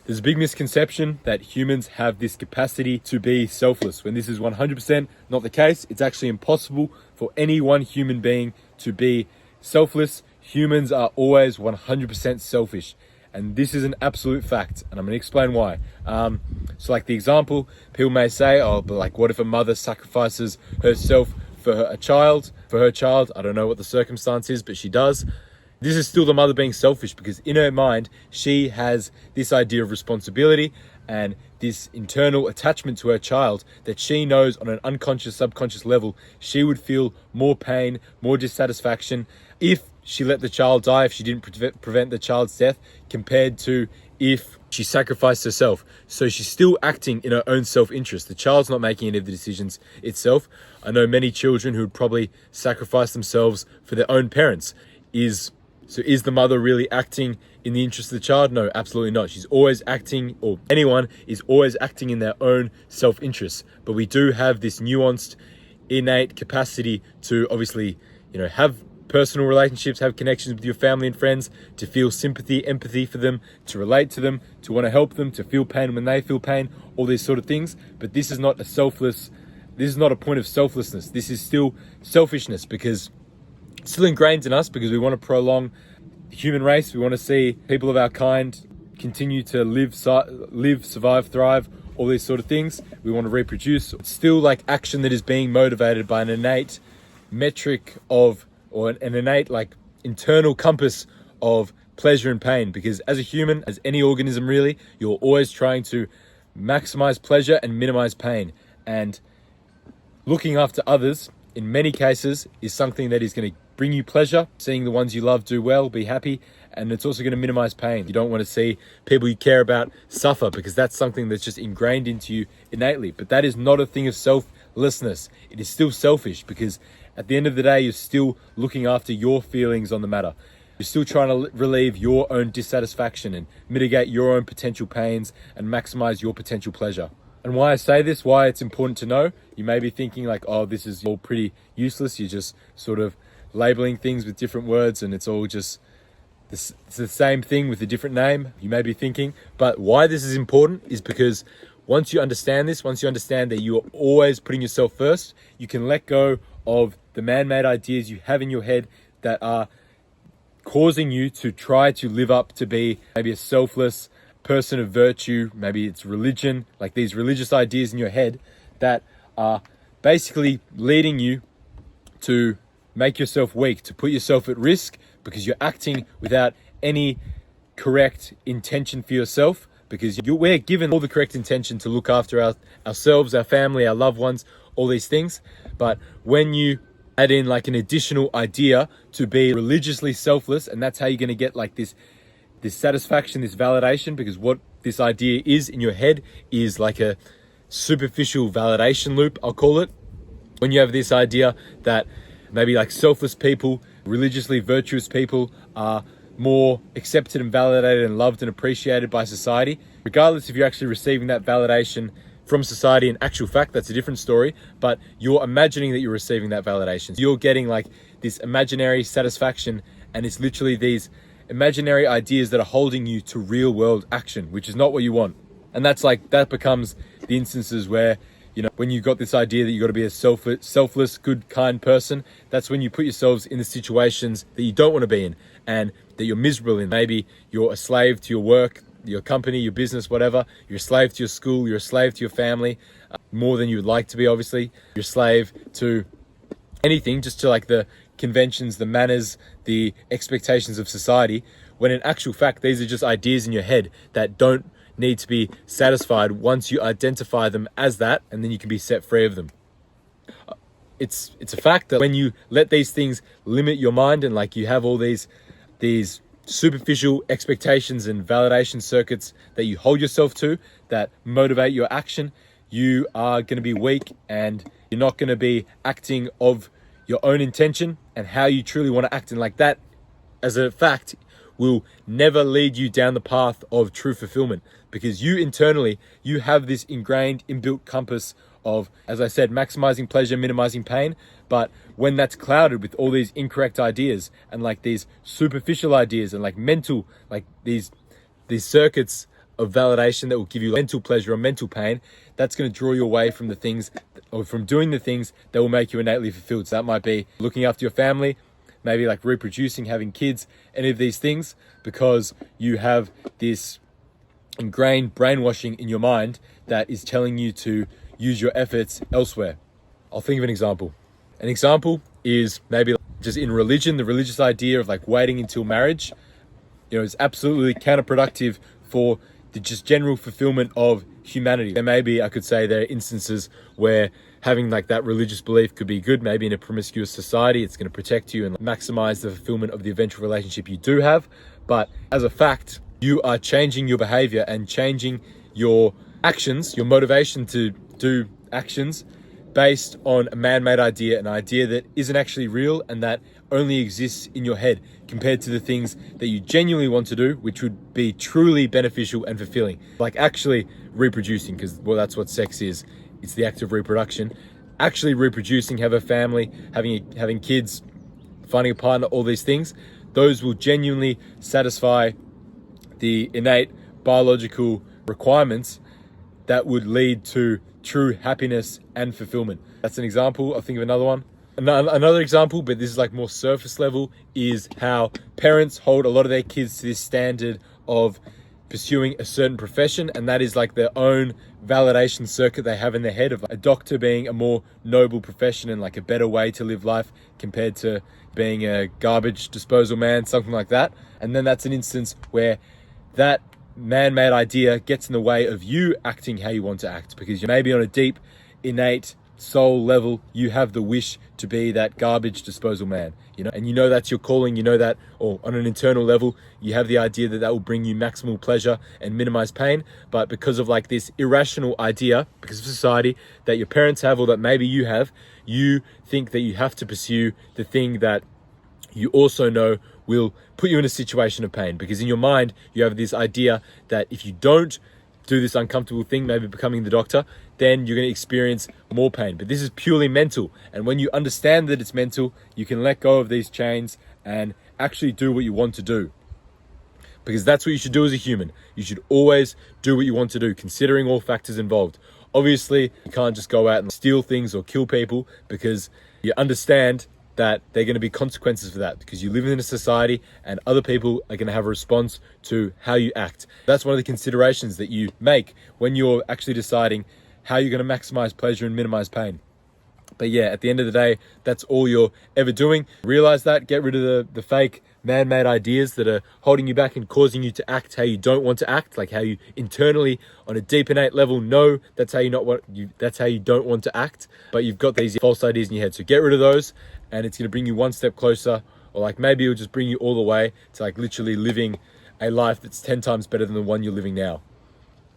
There's a big misconception that humans have this capacity to be selfless, when this is 100% not the case. It's actually impossible for any one human being to be selfless. Humans are always 100% selfish. And this is an absolute fact, and I'm going to explain why. So like the example, people may say, oh, but like what if a mother sacrifices herself for her child? I don't know what the circumstance is, but she does. This is still the mother being selfish, because in her mind, she has this idea of responsibility and this internal attachment to her child that she knows on an unconscious, subconscious level, she would feel more pain, more dissatisfaction if she let the child die, if she didn't prevent the child's death, compared to if she sacrificed herself. So she's still acting in her own self-interest. The child's not making any of the decisions itself. I know many children who would probably sacrifice themselves for their own parents. Is the mother really acting in the interest of the child? No, absolutely not. She's always acting, or anyone is always acting in their own self-interest. But we do have this nuanced, innate capacity to obviously, have personal relationships, have connections with your family and friends, to feel sympathy, empathy for them, to relate to them, to want to help them, to feel pain when they feel pain, all these sort of things. But this is not a point of selflessness. This is still selfishness, because it's still ingrained in us, because we want to prolong the human race. We want to see people of our kind continue to live, survive, thrive, all these sort of things. We want to reproduce. It's still like action that is being motivated by an innate metric of, or an innate like internal compass of pleasure and pain. Because as a human, as any organism really, you're always trying to maximize pleasure and minimize pain. And looking after others, in many cases, is something that is going to bring you pleasure, seeing the ones you love do well, be happy, and it's also going to minimize pain. You don't want to see people you care about suffer, because that's something that's just ingrained into you innately. But that is not a thing of selflessness. It is still selfish, because at the end of the day, you're still looking after your feelings on the matter. You're still trying to relieve your own dissatisfaction and mitigate your own potential pains and maximize your potential pleasure. And why I say this, why it's important to know, you may be thinking like, oh, this is all pretty useless. You're just sort of labeling things with different words and it's all just it's the same thing with a different name, you may be thinking. But why this is important is because once you understand this, once you understand that you are always putting yourself first, you can let go of the man-made ideas you have in your head that are causing you to try to live up to be maybe a selfless person of virtue. Maybe it's religion, like these religious ideas in your head that are basically leading you to make yourself weak, to put yourself at risk, because you're acting without any correct intention for yourself, because we're given all the correct intention to look after ourselves, our family, our loved ones, all these things. But when you add in like an additional idea to be religiously selfless, and that's how you're going to get like this satisfaction, this validation, because what this idea is in your head is like a superficial validation loop, I'll call it. When you have this idea that maybe like selfless people, religiously virtuous people are more accepted and validated and loved and appreciated by society, regardless if you're actually receiving that validation from society. In actual fact, that's a different story, but you're imagining that you're receiving that validation. You're getting like this imaginary satisfaction, and it's literally these imaginary ideas that are holding you to real world action, which is not what you want. And that becomes the instances where, when you got this idea that you got to be a selfless, good, kind person, that's when you put yourselves in the situations that you don't want to be in and that you're miserable in. Maybe you're a slave to your work, your company, your business, whatever. You're a slave to your school, you're a slave to your family, more than you would like to be, obviously. You're a slave to anything, just to like the conventions, the manners, the expectations of society, when in actual fact, these are just ideas in your head that don't need to be satisfied once you identify them as that, and then you can be set free of them. It's a fact that when you let these things limit your mind and like you have all these superficial expectations and validation circuits that you hold yourself to that motivate your action, you are going to be weak and you're not going to be acting of your own intention and how you truly want to act. And like that, as a fact, will never lead you down the path of true fulfillment, because you internally, you have this ingrained, inbuilt compass of, as I said, maximizing pleasure, minimizing pain. But when that's clouded with all these incorrect ideas and like these superficial ideas and like mental, like these circuits of validation that will give you mental pleasure or mental pain, that's going to draw you away from the things, or from doing the things that will make you innately fulfilled. So that might be looking after your family, maybe like reproducing, having kids, any of these things, because you have this ingrained brainwashing in your mind that is telling you to use your efforts elsewhere. I'll think of an example. An example is maybe just in religion, the religious idea of like waiting until marriage, is absolutely counterproductive for the just general fulfillment of humanity. There may be, I could say, there are instances where having like that religious belief could be good. Maybe in a promiscuous society, it's going to protect you and maximize the fulfillment of the eventual relationship you do have. But as a fact, you are changing your behavior and changing your actions, your motivation to do actions based on a man-made idea, an idea that isn't actually real and that only exists in your head, compared to the things that you genuinely want to do, which would be truly beneficial and fulfilling. Like actually reproducing, because that's what sex is. It's the act of reproduction. Actually reproducing, have a family, having kids, finding a partner, all these things, those will genuinely satisfy the innate biological requirements that would lead to true happiness and fulfillment. That's an example. I'll think of another one. Another example, but this is like more surface level, is how parents hold a lot of their kids to this standard of pursuing a certain profession, and that is like their own validation circuit they have in their head of a doctor being a more noble profession and like a better way to live life compared to being a garbage disposal man, something like that. And then that's an instance where that man-made idea gets in the way of you acting how you want to act, because you maybe on a deep, innate soul level, you have the wish to be that garbage disposal man, and that's your calling, that, or on an internal level, you have the idea that that will bring you maximal pleasure and minimize pain. But because of like this irrational idea, because of society, that your parents have, or that maybe you have, you think that you have to pursue the thing that you also know will put you in a situation of pain, because in your mind, you have this idea that if you don't do this uncomfortable thing, maybe becoming the doctor, then you're going to experience more pain. But this is purely mental. And when you understand that it's mental, you can let go of these chains and actually do what you want to do. Because that's what you should do as a human. You should always do what you want to do, considering all factors involved. Obviously, you can't just go out and steal things or kill people, because you understand that there are going to be consequences for that, because you live in a society and other people are going to have a response to how you act. That's one of the considerations that you make when you're actually deciding how you're going to maximize pleasure and minimize pain. But yeah, at the end of the day, that's all you're ever doing. Realize that, get rid of the fake man-made ideas that are holding you back and causing you to act how you don't want to act, like how you internally on a deep innate level know that's how you don't want to act, but you've got these false ideas in your head. So get rid of those, and it's going to bring you one step closer, or like maybe it'll just bring you all the way to like literally living a life that's 10 times better than the one you're living now.